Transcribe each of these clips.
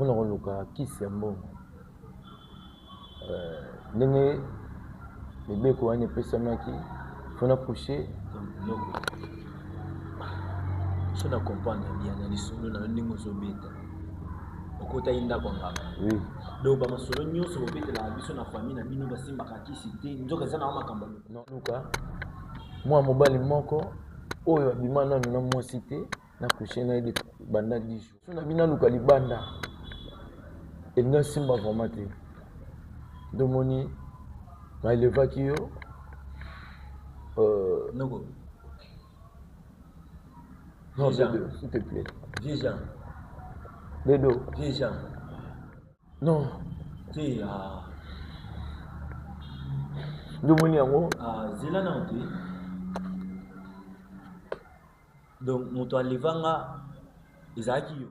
mpona koluka kisi ya mbongo ndenge mibeko wana epesamaki fona coucher so na comprendre bien na lisolo na ndenge ozobeta okota indako ngaka oui donc bamasolo nyonso bobetela biso na famille na bino basimbaka kisi te nzoka eza na makambo luka mwa mobali moko oyo abima nano na mwasi te na coucher na ye banda 10 jours so na bina luka libanda elinga simba vraiment te ndomoni baelevaki yo noko non s'il te plaît déjà Bédo déjà non te ndomoni yango zela na te donc moto alevanga ezalaki yo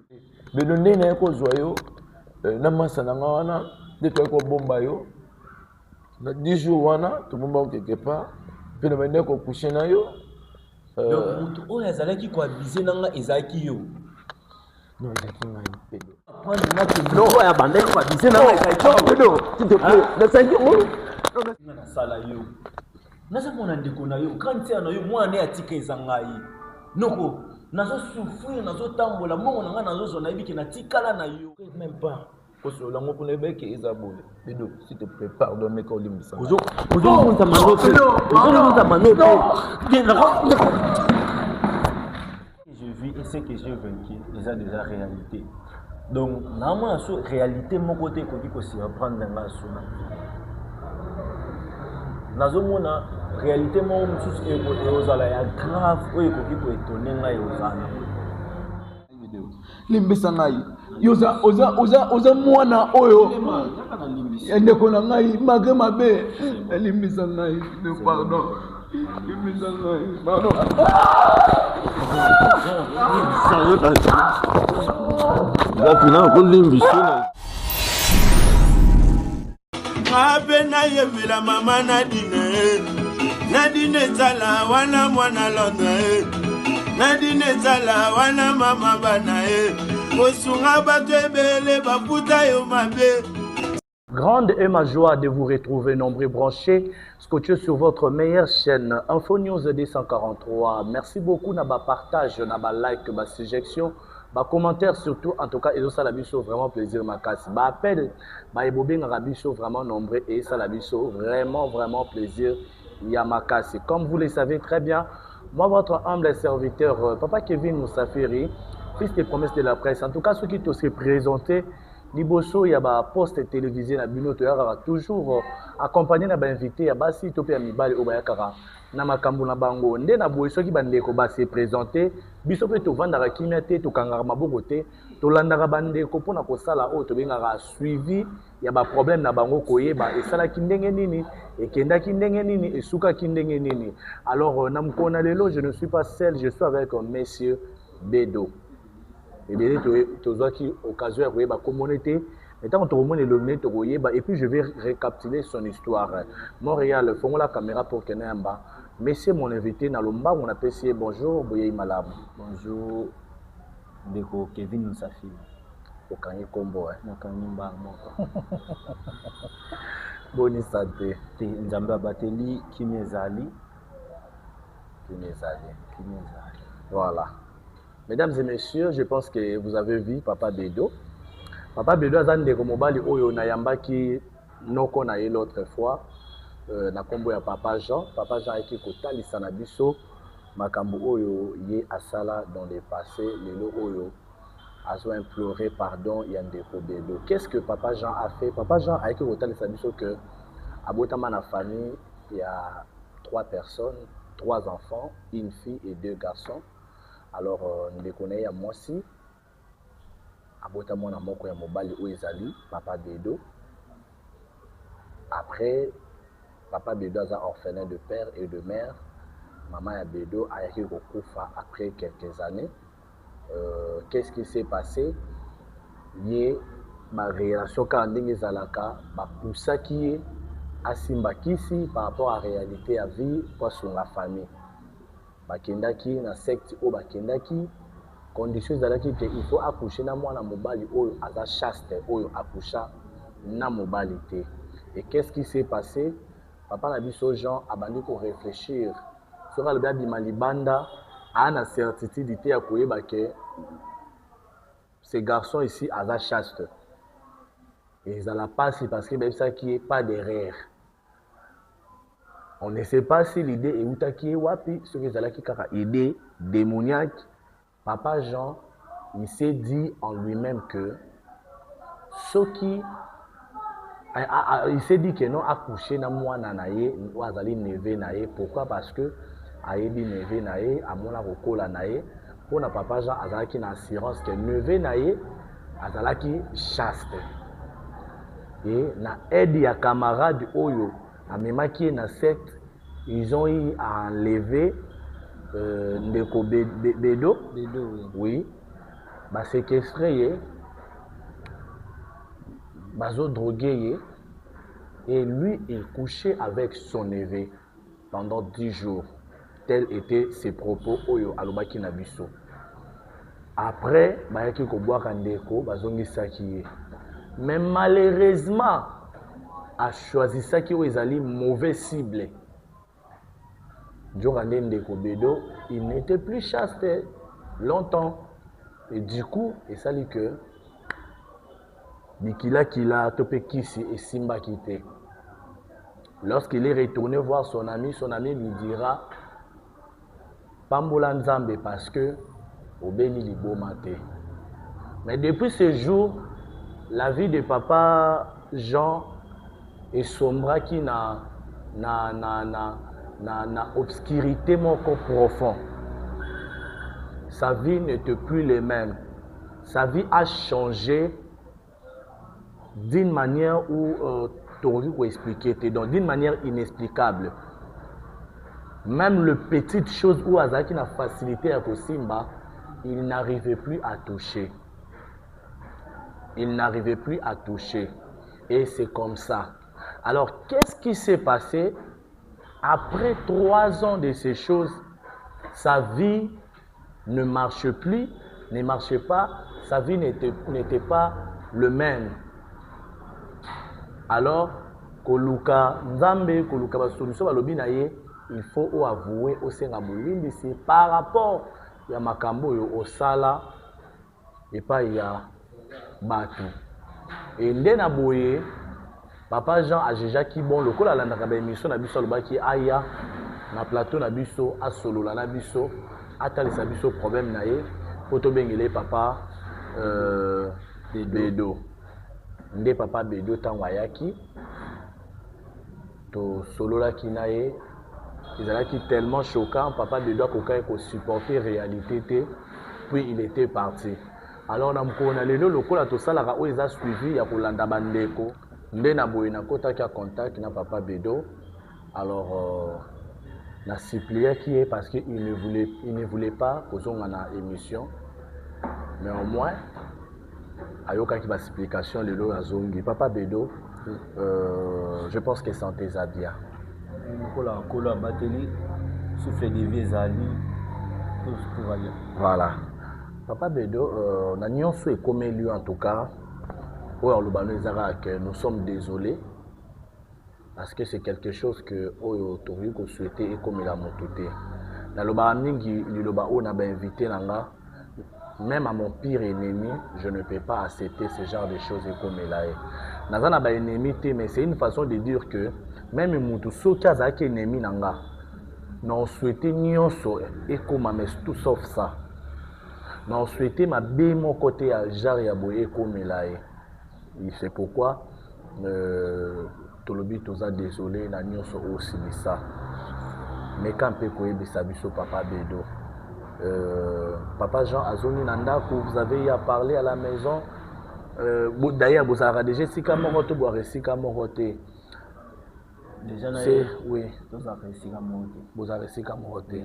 Bédo nde na ye kozwa yo na masa na nga wana nde toyaki kobomba yo na 10 jours wana tobomba yo quelque part mpe na bende kokushe na yo donc moto oyo azalaki koabize na nga ezalaki yo non ezalaki ngai Bédo no oyo abandaki koabize na nga ezalaki Bédo s'il te plaît nasangi yango nasala yo naza mona ndeko na yo kantia na yo mwana ne atika eza ngai noko nazosouffrir nazotambola mbongo na ngai nazozwa nayebiki natikala na yo même pas kosolola ngo mpona ebeke eza boye Bédo s'il te plaît pardon meka olimbisa ozomonza manote ozomonza manote je vis et ce que j'ai vaincu eza déjà réalité donc naamona so réalité moko te ekoki kosurprendre ngai sona nazomona réalité moko mosusu ekozala ya grave oyo ekoki koetone ngai ozala limbisa ngai oza mwana oyo ndeko na ngai make mabe limbisa ngai pardon limbisa ngai pardon zapina kolimbisa Abe na yevela mama Nadine zala wana mwana lona Nadine zala wana mama bana Osunga bato ebele baputa yo mabe. Grande est ma joie de vous retrouver nombreux branchés, scotchés sur votre meilleure chaîne Info News 243. Merci beaucoup na ba partage, na ba like, ba suggestion, ba commentaire surtout. En tout cas, et ça la biso vraiment plaisir ma casse. Ba appel, ba ebobing rabiso vraiment nombreux et ça la biso vraiment plaisir yamakasi. Comme vous le savez très bien, moi votre humble serviteur Papa Kevin Moussafiri, fils des promesses de la presse. En tout cas, ceux qui te sont présentés liboso ya ba poste télévisé na bino to yaka toujours accompagné na ba invité ya basi to pe ya mibale o ba yakaka na makambo na bango nde na boye soki bandeko ba se présenter biso pe to vandaka kimia te to kangaka maboko te to landaka bandeko pona ko sala o to bengaka suivi ya ba problème na bango koyeba esala kindenge nini ekendaki ndenge nini esuka kindenge nini. Alors na mkona lelo je ne suis pas seul, je suis avec monsieur Bédo. Et bien, tu as occasion de voir la communauté. Et tant que tu as et puis je vais récapituler son histoire. Montréal, font la caméra pour que Namba. Mais c'est mon invité dans l'omba, on appelle si bonjour, Boye Malam. Bonjour, Deko Kevin Moussafiri. Okanye Kombo, Okanye Mbango. Bonne santé. Nzamba Bateli, Kimezali. Voilà. Mesdames et messieurs, je pense que vous avez vu Papa Bédo. Papa Bédo a zande ko mobali oyo na yambaki noko na ye l'autre fois na kombo ya Papa Jean. Papa Jean eki kotalisa na biso makambo oyo ye asala dans le passé lelo oyo azo implorer pardon ya ndeko Bédo. Qu'est-ce que Papa Jean a fait? Papa Jean a eki kotalisa biso que abotama na famille il y a 3 personnes, 3 enfants, une fille et 2 garçons. Alors, nous les connaissons moi aussi. Abota mona moko ya mobali oezali, Papa Bédo. Après, Papa Bédo a orphelin de père et de mère. Maman ya Bédo a été kokufa après quelques années. Qu'est-ce qui s'est passé? Yé ma relation ka ndenge zalaka, ba poussaki asimba kisi par rapport à la réalité à vie pour son la famille. Bakendaki na secte o bakendaki condition ezalaki que il faut accoucher na mwana mobali oyo aza chaste oyo accoucha na mobali te. Et qu'est-ce qui s'est passé? Papa na biso Jean abandi ko réfléchir sur le bien bima libanda a na certitude te ya koyeba que ces garçons ici aza chaste. Et ils n'ont pas si parce que même ça qui est pas derrière. On ne sait pas si l'idée est où qui est wapi, ce que c'est qui kaka idée démoniaque. Papa Jean, il s'est dit en lui-même que ce qui il s'est dit que non accouché na mwana naye ou azali neve naye. Pourquoi? Parce que ayebi neve naye amona kokola naye. Pour na papa Jean azalaki na assurance que neve naye azalaki chaste. Et na aide ya camarade oyo amemaki na secte, ils ont eu à enlever Ndeko Bedo, oui, bah séquestré, bazo drogué, et lui il couchait avec son neveu pendant 10 jours. Tels étaient ses propos oyo alobaki na biso. Après bayaki ko boire ndeko bazongi saki. Mais malheureusement, a choisi ça qui est allé mauvais cible. Djorandé Ndeko Bedo, il n'était plus chaste longtemps. Et du coup, et ça dit que Bikila topé Kisi et Simba quitté. Lorsqu'il est retourné voir son ami lui dira Pambola Nzambe parce que Obeni Libo Maté. Mais depuis ce jour, la vie de papa Jean est sombre qui na obscurité moko profond. Sa vie n'était plus la même. Sa vie a changé d'une manière où Tori peut expliquer, donc d'une manière inexplicable. Même les petites choses où Azaki n'a facilité à Kosimba, il n'arrivait plus à toucher. Il n'arrivait plus à toucher. Et c'est comme ça. Alors, qu'est-ce qui s'est passé? Après 3 ans de ces choses, sa vie ne marche plus, ne marchait pas. Sa vie n'était pas le même. Alors, Koluka Nzambe, Koluka Basolution, Balobinaye, il faut avouer au Sénabouline, c'est par rapport à Makambo au Sala et pas il y a Batu. Et Ndena Boye, Papa Jean a déjà qui bon le col à la émission Nabiso Lobaki Aya na plateau Nabiso à Solo la Nabiso atali Sabiso problème naé poto bengele papa Bedo Nde papa Bedo tangwayaki to Solo la kinaé ils allaient tellement choquant papa Bedo kokai ko supporter réalité puis il était parti. Alors on a le col à tout ça là où ils a suivi ya kolanda bandeko. Nde na boye na kota ki a contact na papa Bedo. Alors na supplié qui est parce qu'il ne voulait pas kozonga na émission. Mais au moins ayoka ki ba explication lelo azongi papa Bedo. Je pense que santé za bien. Kola bateli souffle de vezali tout va bien. Voilà. Papa Bedo na nyonso e comme lui en tout cas. Nous sommes désolés parce que c'est quelque chose que Tori ko souhaité et comme il a monté. Dans le bamingi on a invité nanga même à mon pire ennemi, je ne peux pas accepter ce genre de choses et comme il a. Nazana ba ennemi mais c'est une façon de dire que même mutu soki azaki ennemi nanga non souhaité nyonso et comme mais tout sauf ça. Non souhaité ma bé mon côté à jar ya boye comme il a. C'est pourquoi Tolobi toza désolé na nyonso aussi de ça. Mais quand peut koyebisa biso papa Bedo. Papa Jean Azoni Nandako, vous avez y à parler à la maison. D'ailleurs, vous avez déjà sika morote boire sika morote. Déjà c'est oui. Vous avez sika morote.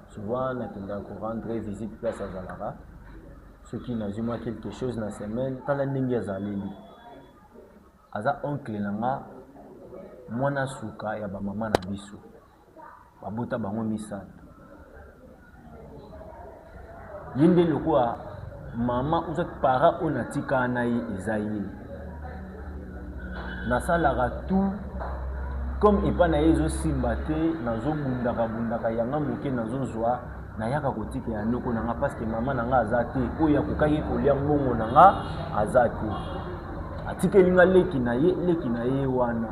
Souvent, on rendre visite place à Zalara. Ceux qui n'ont jamais quelque chose dans la semaine, quand la ninja zaleli. Aza oncle nanga mwana suka ya ba mama na biso. Babuta bango misatu. yende lokwa maman ou para on atika na ye ezaye na salara tout comme epa na yezo simba te nazo bundaka yanga moke nazo zwa na yaka kotika ya loko nanga parce que maman nanga azate oya kokaki kolia mbongo nanga azate atika linga leki na ye wana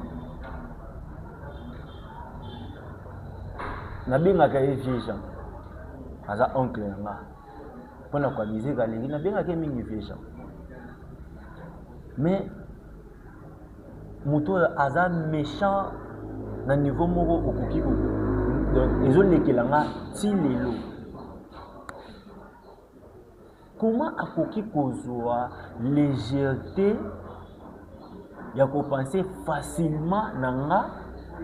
na bengaka ye vieja aza oncle nanga pona kwa bizeka leki na bengaka mingi vieja mais moto aza méchant na niveau moko okoki ko donc ezolekelanga ti lelo comment akoki kozwa légèreté ya kopenser facilement na nga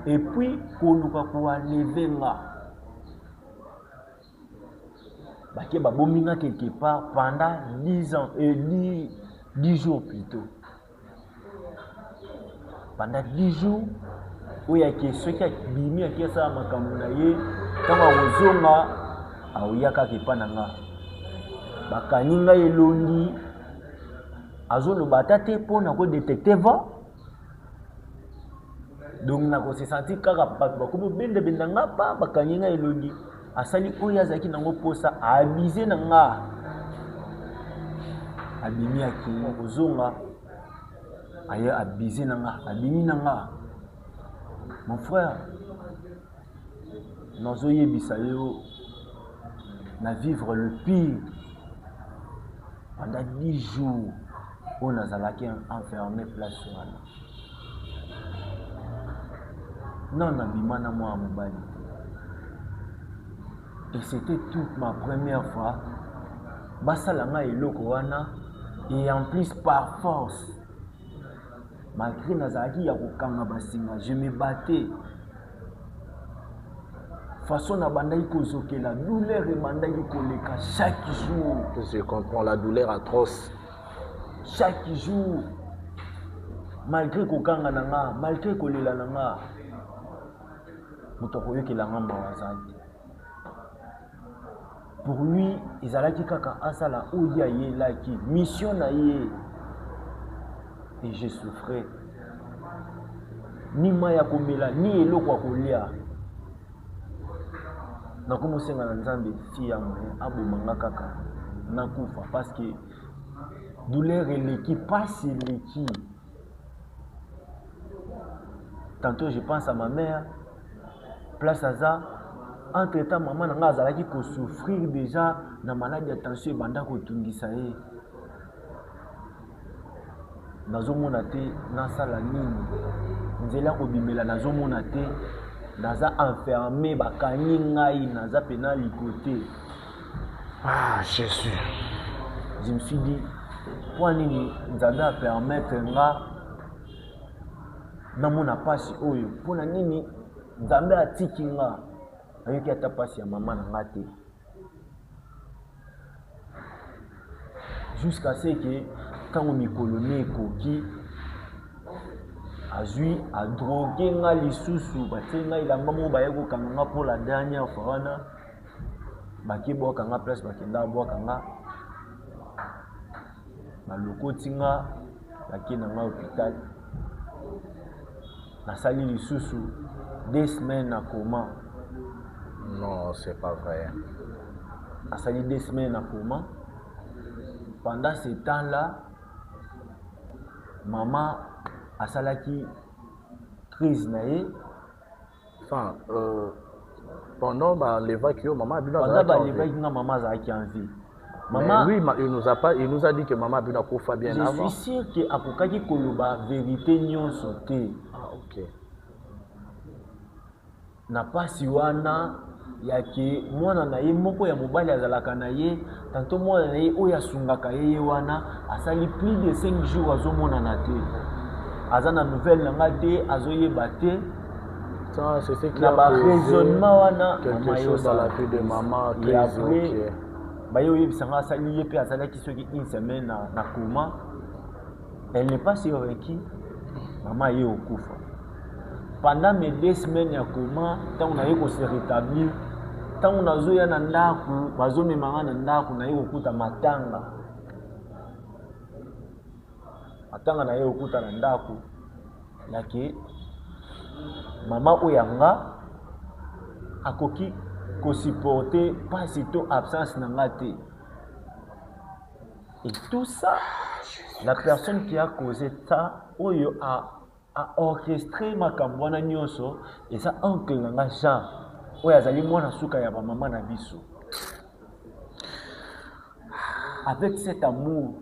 et puis koluka koaleve nga bake babomi nga quelque part pendant 10 ans et 10 jours plutôt pendant 10 jours oya ke soki abimi akesala makambo na ye ntango akozonga aoyaka kepa na nga bakangi ngai elongi azoloba ata te mpo na kodetecte vent donc nakose senti kaka bato bakomi obendabenda nga pa bakangi ngai elongi asali oyo azalaki nango mposa abize na nga abimi akei kozonga aye abise na nga abimi na nga mon frère nazoyebisa yo na vivre le pire pendant 10 jours oyo nazalaki enfermé place wana non nabima na mwa mobali et c'était toute ma première fois basala nga eloko wana et en plus par force malgré nazalaki ya kokanga basinga je me battais façon na bandaki kozokela douleur ebandaki koleka chaque jour. Je comprends la douleur atroce chaque jour malgré kokanga na nga malgré kolela na nga moto akoyokela nga mawaza te pour lui ezalaki kaka asala oyo ayelaki mission na ye. Et je souffrais. Ni maya komela, ni eloko ya kolia. Nakomosenga na Nzambe fi ya moye abomanga kaka nakufa parce que douleur eleki passe eleki. Tantôt je pense à ma mère, place à ça. Entre-temps maman nanga azalaki ko souffrir déjà na maladie de tension ebanda kotungisa ye. Nazomona te nasala nini nzela kobimela nazomona te naza enfermé bakangi ngai naza pena likote. Ah Jésus, je me suis dit pour nini nzambe a permettre nga namona pasi oyo mpona nini nzambe atiki nga ayoki ata pasi ya mama na nga te jusqu'à ce que ntango mikolo ne ekoki azwi adroge nga lisusu batie nga elamba moko baye kokanga nga pour la dernière fois wana bake bwaka nga place bakenda bwaka nga balokoti nga bake na nga hôpital nasali lisusu 2 semaines na coma. Non, c'est pas vrai. Nasali 2 semaines na coma. Pendant ce temps-là, maman a salaki crise nae. Enfin, pendant l'évacuation, maman a bu pendant l'évacuation, maman a en vie. Maman, lui, il nous a dit que maman a bu bien je avant. Je suis sûr que apokaki koloba vérité nyon sauté. Ah, ok. Na pasi wana yake mwana na ye moko ya mobali azalaka na ye tanto mwana na ye oyo asungaka ye wana asali plus de 5 jours azomona na te aza na nouvelle na nga te azoyeba te. Ça c'est ce qui a raisonnement wana quelque chose dans la vie de maman et après bayo yebisa nga asali ye pe azalaki soki 1 semaine na coma. Elle n'est pas survécue, maman ye okufa. Pendant mes 2 semaines ya coma, tant on a eu qu'on se rétablir, ntango nazoya na ndako bazomemanga na ndako naye kokuta matanga naye kokuta na ndako yake mama oyo nga akoki kosupporter pasi to absence na nga te. Et tout ça, la personne qui a causé ça oyo a orchestré makambo wana nyonso eza oncle na nga Jean oyo azali mwana suka ya bamama na biso. Avec cet amour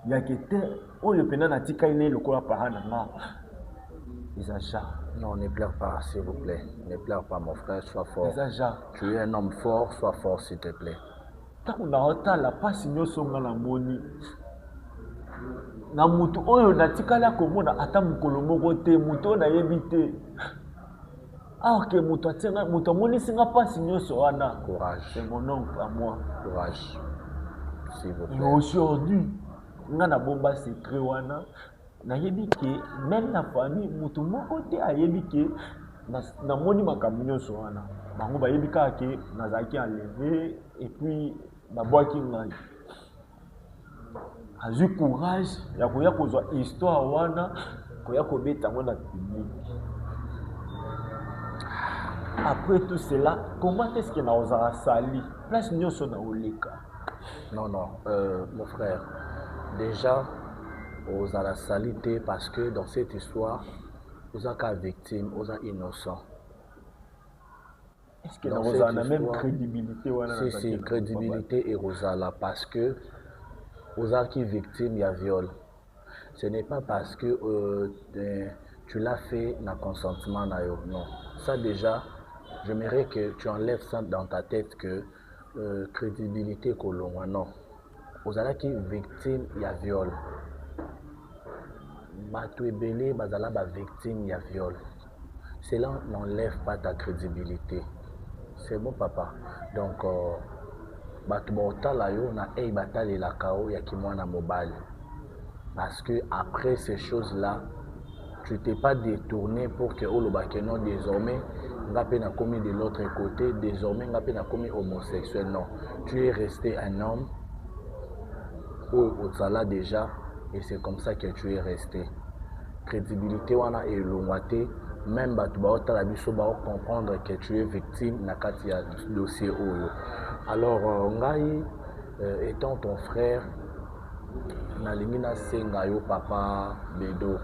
yake te oyo pena natikali ne lokola parent na nga eza Jean. Non, ne pleure pas, s'il vous plaît. Ne pleure pas, mon frère, sois fort. Eza Jean. Tu es un homme fort, sois fort, s'il te plaît. Ntango naotala pasi nyonso nga namoni na mutu oyo natikala komona ata mokolo moko te mutu oyo nayebi te. Alors que mutu amonisi nga pasi nyonso wana. Courage. C'est mon oncle à moi. Courage, s'il vous plaît. Et aujourd'hui nga nabomba secret wana nayebi ke même na famille mutu moko te ayebi ke namoni makambo nyonso wana. Bango bayebi kaka ke nazalaki enlevé et puis babwaki ngai. Azwi courage ya koya kozwa histoire wana koya kobeta ngo na public. Après tout cela, comment est-ce que naozala sali place nyonso na oleka? Non, mon frère, déjà aux à la salité parce que dans cette histoire aux cas victimes, aux innocents. Est-ce que nous avons la même crédibilité? Si, crédibilité et Rosala parce que aux qui victimes il y a viol. Ce n'est pas parce que tu l'as fait dans consentement non. Ça déjà, j'aimerais que tu enlèves ça dans ta tête que crédibilité colon non. Aux qui victime il y a viol. Bato ebele bazala ba victime il y a viol. Cela n'enlève pas ta crédibilité. C'est bon papa. Donc bato botala yo na ei batali la kao ya kimwana mobile. Parce que après ces choses-là, tu t'es pas détourné pour que olobake non désormais ngape na commis de l'autre côté, désormais ngape na commis homosexuel non. Tu es resté un homme au tsala déjà et c'est comme ça que tu es resté. Crédibilité wana et longwate même bato baotala biso ba comprendre que tu es victime na kati ya dossier oyo. Alors ngai étant ton frère nalingi na senga yo papa Bedo.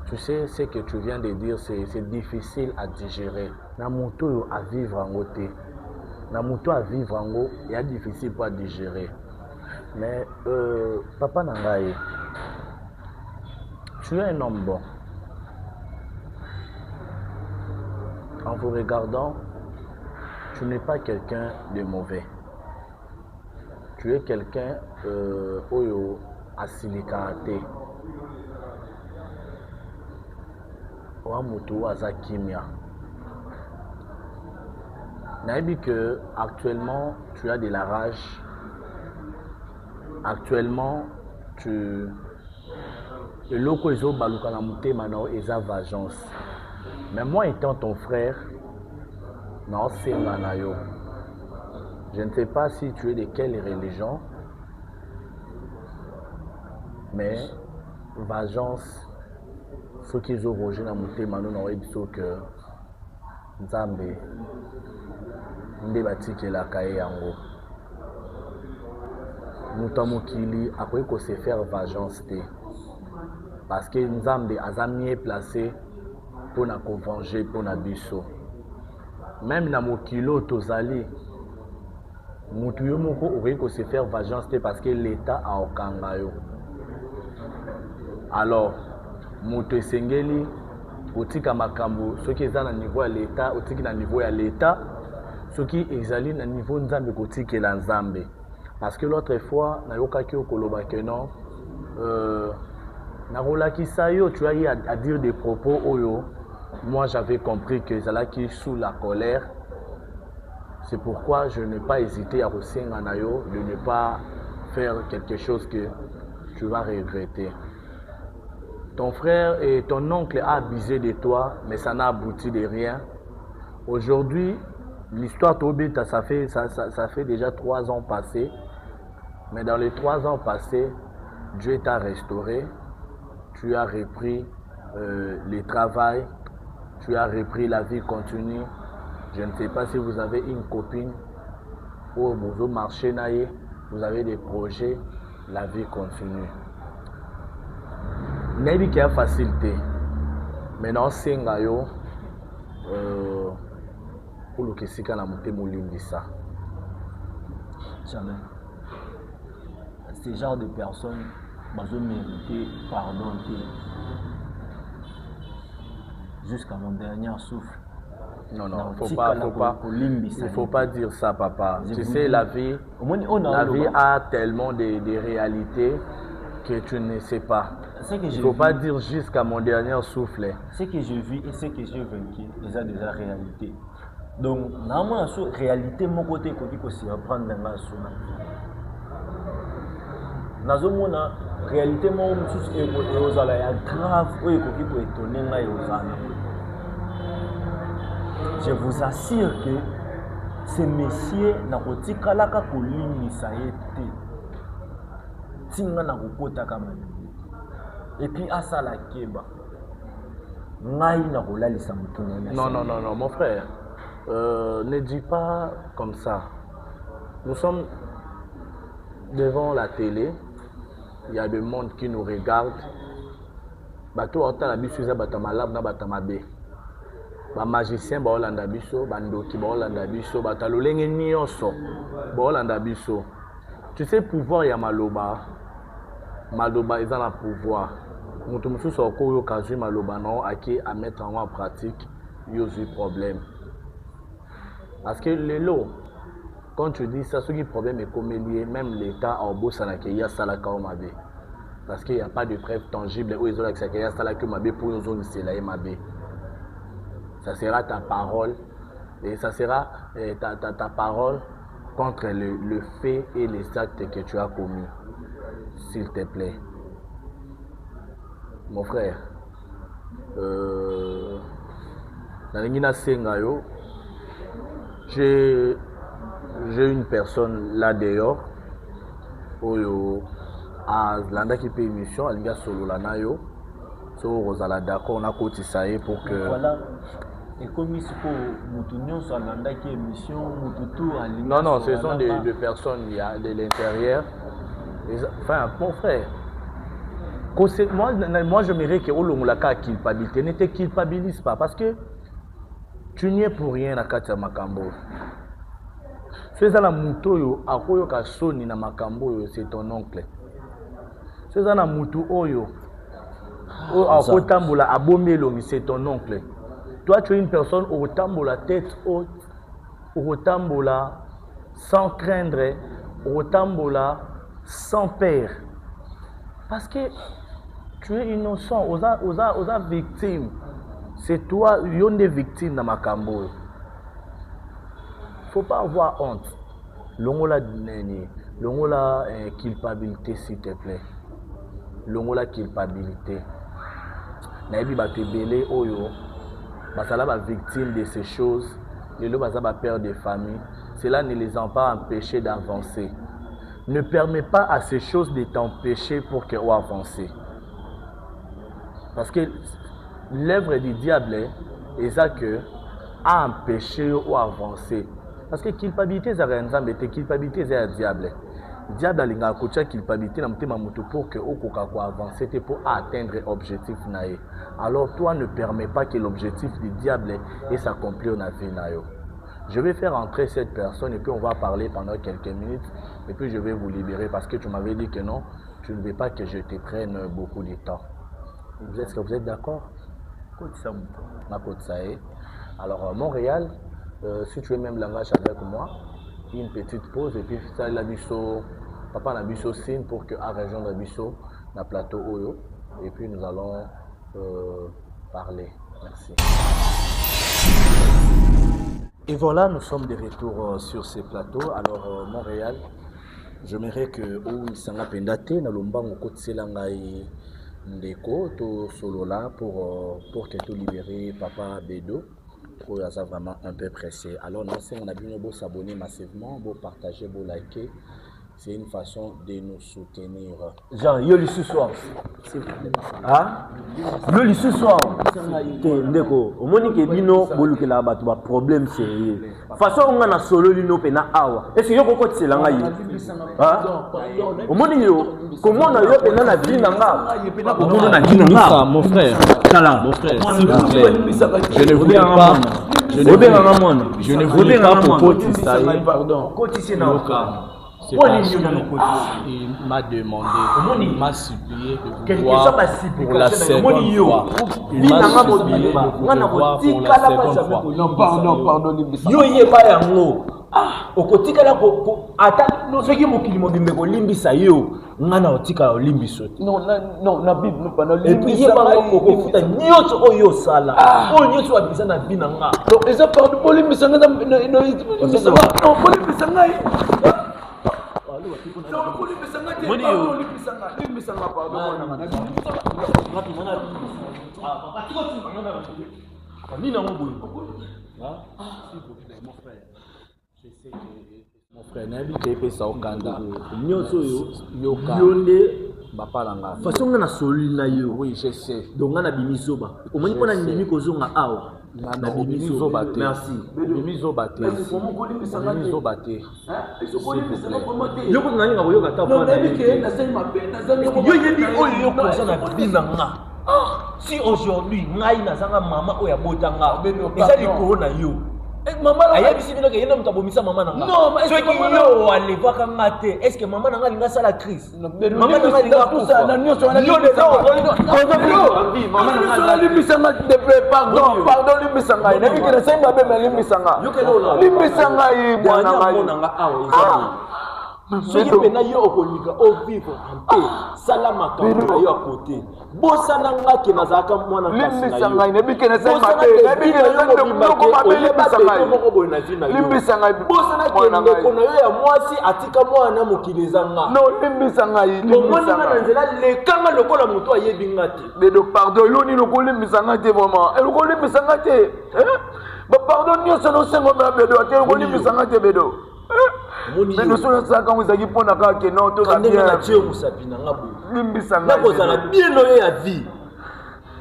Tu sais ce que tu viens de dire c'est difficile à digérer. Na moto à vivre en côté. Na moto à vivre en go, il est difficile pour digérer. Mais papa nangai, tu es un homme bon. En vous regardant, tu n'es pas quelqu'un de mauvais. Tu es quelqu'un oyo asilikate. Oamutu azakimia. Naïbi que actuellement tu as de la rage. Actuellement tu le loko ezo baluka na mutema na eza vengeance. Mais moi étant ton frère, non c'est yo. Je ne sais pas si tu es de quelle religion, mais vengeance, ceux qui ont rogé dans mutema na ebiso que Nzambe nde batikela kaye yango. Muta mokili akoki ko se faire vengeance te. Parce que Nzambe aza mieux placé pour na ko venger pour na biso. Même na mokilo tozali mutu yo moko okoki ko se faire vengeance te parce que l'État a okanga yo. Alors mutu esengeli otika makambo soki eza na niveau ya l'État otiki na niveau ya l'État soki ezali na niveau Nzambe kotikela Nzambe. Parce que l'autre fois nayokaki okoloba que non nakolakisa yo tu as eu à dire des propos oyo moi j'avais compris que ezalaki sous la colère. C'est pourquoi je n'ai pas hésité à resenga na yo de ne pas faire quelque chose que tu vas regretter. Ton frère et ton oncle a abusé de toi, mais ça n'a abouti de rien. Aujourd'hui, l'histoire Tobita, ça fait déjà 3 ans passés. Mais dans les 3 ans passés, Dieu t'a restauré. Tu as repris le travail. Tu as repris la vie continue. Je ne sais pas si vous avez une copine ou vous marchez, vous avez des projets, la vie continue. N'est-ce qu'il y a facilité. Maintenant, c'est un gaillot pour le Kessika na monté Moulimbisa. Jamais. Ce genre de personnes, je mérité pardon jusqu'à mon dernier souffle. Non, il faut pas dire ça, papa. Tu sais, la vie a tellement de réalités que tu ne sais pas. Il ne faut pas dire jusqu'à mon dernier souffle. Ce que je vis et ce que j'ai vécu, c'est déjà réalité. Donc, dans la réalité, mon côté, il faut se reprendre dans la vie. Dans la réalité, mon souci est grave, il faut étonner. Je vous assure que ces messieurs n'ont pas dit que la colline ça a été. Et puis à ça la keba. Non, mon frère. Ne dis pas comme ça. Nous sommes devant la télé. Il y a du monde qui nous regarde. Bato ota la biso za batamalab na batamabe. Ba magicien ba Holanda biso, bandoki ba Holanda biso, batalolenge nyonso ba Holanda biso. Tu sais pouvoir ya maloba. Maloba est dans le pouvoir. Nous sommes tous au cours de maloba non à mettre en pratique, il y a des problèmes. Parce que les lots, quand tu dis ça, ce qui est problème est comme lié, même l'État en bourse à laquelle il y a ça la Kaomabe. Parce qu'il n'y a pas de preuve tangible où ils ont accès à ça la Kaomabe pour nous zones c'est la MAB. Ça sera ta parole et ça sera ta parole contre le fait et les actes que tu as commis. S'il te plaît. Mon frère, j'ai une personne là dehors à Landa qui paye émission, à l'Inga Solo Lanayo. So Rosala d'accord, on a cotisé pour que. Voilà. Et comme il faut Moutounion sur Landa qui émission, Moutoutou à l'Inga. Non, ce sont des personnes il y a de l'intérieur. Enfin, mon frère. Moi, je mérite que Olomulaka culpabilité. Ne te culpabilise pas parce que tu n'y es pour rien à Katia Makambo. C'est ça la mouto à Koyo Kasoni na Makambo, c'est ton oncle. C'est ça la mouto Oyo. À Kotambola, à Bomelo, c'est ton oncle. Toi, tu es une personne au Tambola tête haute, au Tambola sans craindre, au Tambola sans père. Parce que tu es innocent, aux victimes. C'est toi, il y a des victimes dans ma cambo. Il ne faut pas avoir honte. L'ongola culpabilité, s'il te plaît. L'ongola culpabilité. Naïbi ba te belé oyo. Basala ba victime de ces choses. Les lots basala père de famille. Cela ne les a pas empêchés d'avancer. Ne permet pas à ces choses de t'empêcher pour qu'elles avancent. Parce que l'œuvre du diable est ça que a empêché ou avancer. Parce que culpabilité c'est rien de culpabilité c'est le diable. Le diable a une culpabilité pour que au avancer pour atteindre l'objectif naé. Alors toi ne permets pas que l'objectif du diable s'accomplisse dans la vie nayo. Je vais faire entrer cette personne et puis on va parler pendant quelques minutes et puis je vais vous libérer parce que tu m'avais dit que non, tu ne veux pas que je te prenne beaucoup de temps. Est-ce que vous êtes d'accord? Alors Montréal, si tu es même langage avec moi, une petite pause et puis ça la biso, papa na biso signe pour que à rejoindre la biso na plateau Oyo et puis nous allons parler. Merci. Et voilà, nous sommes de retour sur ces plateaux. Alors Montréal, j'aimerais que où sanga pendate na lombango kotsela ngai ndeko to solo là pour que tu libérer papa Bédo oyo aza vraiment un peu pressé. Alors non, c'est on a bien beau s'abonner massivement, beau partager, beau liker. C'est une façon de nous soutenir. Jean, yo le soir. Ah? Yo le soir. Ndeko, omoni ke bino bolukela bato ba problème sérieux. Façon on na solo lino pe na awa. Est-ce yo koko tsela ngai? Ah? Omoni yo, comment na yo pe na vie na nga? Omoni na vie na nga, mon frère. Kala. Mon frère, s'il vous plaît. Je ne voulais pas. Je ne voulais pas pour Koti ça. Pardon. Koti c'est na oka. Il m'a demandé, il m'a supplié de vous voir pour la seconde fois. Il m'a supplié de vous voir pour la seconde fois. Non, pardon, yo yeba yango. Ah, okotikala ko ata no soki mokili mobimbe ko limbisa yo ngana otika olimbiso. Non, na Bible pendant et puis yeba ko futa nyotso oyo sala. Oyo nyotso abisa na bina nga. Donc eza pardon pour limbisa nga no limbisa nga. Non, pour limbisa nga. Mon frère, n'habite pas ça au Kanda. Yoka. Bapalanga. Façon on a soli na yo. Oui, je sais. Donc on a bimisoba. Au moins on a nimi kozonga awa. Na bimisoba te. Merci. Bimisoba te. Bimisoba te. Yo ko nani ngabo yo kata pa. Yo yebi oyo yo koza na binanga. Si aujourd'hui ngai na zanga mama oya botanga. Eza likoro na yo. Maman ayebi si bino ke yena mutabomisa mama nanga. Non, est-ce que yo ale vaka ngate? Est-ce que mama nanga linga sala crise? Mama nanga linga kufa. Na nyonso wana yo mama nanga limbisa nga de pardon limbisa nga. Na bikira sai mabe limbisa nga. Yo ke lola. Limbisa nga yi mwana nanga awo ezali. Soki pena yo okolika o vivre en paix salama ka yo à côté. Bosana nga ke nazaka mwana kasi na yo. Limbisa nga ne bikira sai mabe. Na bikira yo ko mabe limbisa nga. Limbisa nga. Bosana ke ndeko na yo ya mwasi atika mwana mokiliza nga. Non, limbisa nga yi. Limbisa nga nzela lekanga lokola muto ayebi nga te. Bedo pardon yo ni lokoli limbisa nga te vraiment. E lokoli limbisa nga te. Ba pardon nyonso no sengo na bedo ate lokoli limbisa nga te bedo. Mais nous sommes là quand vous avez pour na ka ke non to na bien. Na Dieu musapina ngabo. Limbisa nga. Na kozala bien oyo ya vie.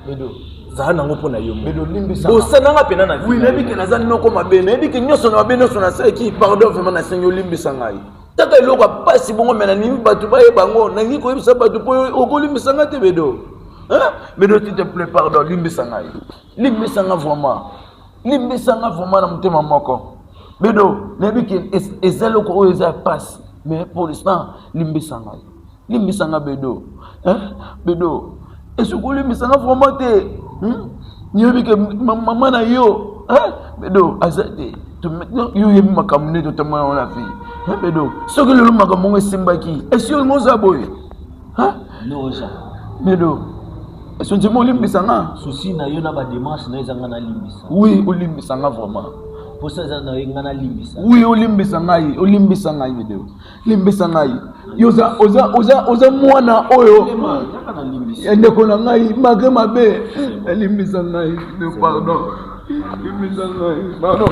Bedo za na ngopo na yo. Bedo limbisa. Bosana nga pena na vie. Oui, nebi ke nazali noko mabe, nebi ke nyonso na mabe nyonso na sala ki pardon vraiment na sengo limbisa nga. Taka eloko pasi bongo mena nimi batu ba ye bango, na ngi ko yebisa batu po oko limbisa nga te bedo. Hein? Bedo s'il te plaît pardon limbisa nga. Limbisa nga vraiment. Limbisa nga vraiment na mutema moko. Bedo, nebi ke ezelo ko eza passe, mais pour l'instant limbisa nga. Limbisa nga bedo. Hein? Bedo. Est-ce que limbisa nga vraiment te? Nebi ke maman na yo, hein? Bedo, azate. Yo yebi makamune to tama on la fille. Hein bedo? Ce que le makamongo simbaki. Est-ce que le moza boy? Hein? Non, ja. Bedo. Est-ce que tu m'as limbisa nga? Souci na yo na ba démarche na ezanga na limbisa. Oui, o limbisa nga vraiment. Pour ça na yo ngana limbisa. Oui, o limbisa ngai bedo. Limbisa ngai. Oza mwana oyo. Yaka na limbisa. Ende ko na ngai mage mabe. Limbisa ngai. Pardon. Limbisa ngai. Pardon.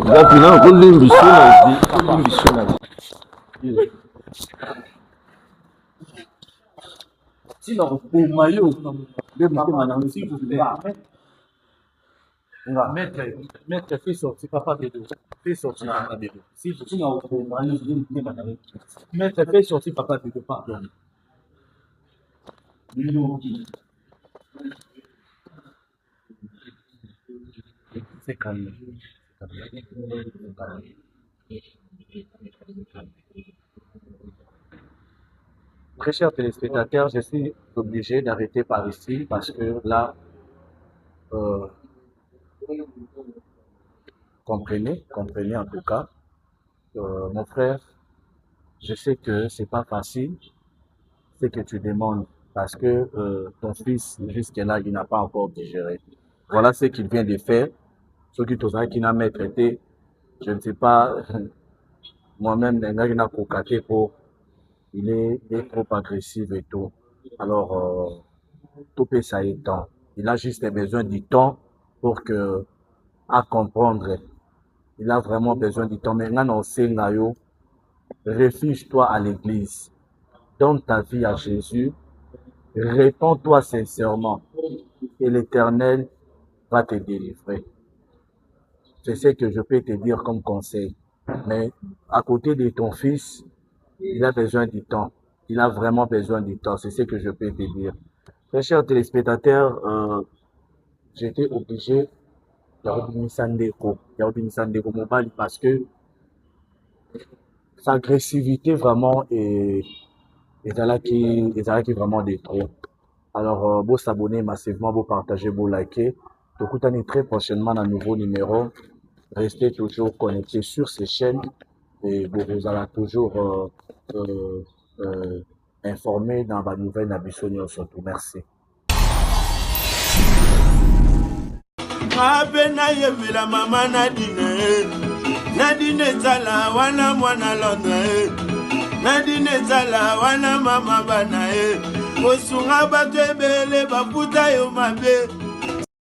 Ya final ko limbisa na di. Sinon, pour maillot, de madame, s'il vous plaît. Maître, fais sortir papa Bédo. Fais sortir papa Bédo. S'il vous plaît. Maître, fais sortir papa Bédo, pardon. C'est calme. Très chers téléspectateurs, je suis obligé d'arrêter par ici parce que là, comprenez en tout cas, mon frère, je sais que c'est pas facile, ce que tu demandes parce que ton fils jusque-là, il n'a pas encore digéré. Voilà ce qu'il vient de faire. Ce qui n'a pas traité, je ne sais pas, moi-même, il n'a pas pour il est trop agressif et tout. Alors, tout peut ça y temps. Il a juste besoin du temps pour à comprendre. Il a vraiment besoin du temps. Maintenant, on sait, réfugie-toi à l'église. Donne ta vie à Jésus. Réponds-toi sincèrement. Et l'Éternel va te délivrer. C'est ce que je peux te dire comme conseil. Mais à côté de ton fils, il a besoin du temps. Il a vraiment besoin du temps. C'est ce que je peux te dire. Très chers téléspectateurs, j'étais obligé de Mobali parce que sa agressivité vraiment est vraiment des trop. Alors, vous s'abonner massivement, vous partager, vous liker. Donc, très prochainement un nouveau numéro. Restez toujours connectés sur ces chaînes et vous allez toujours informé dans la nouvelle Nabissonio surtout. Merci. Nadine zala wana mwana Londres Nadine zala wana mama bana Osunga bato ebele baputa yo mabe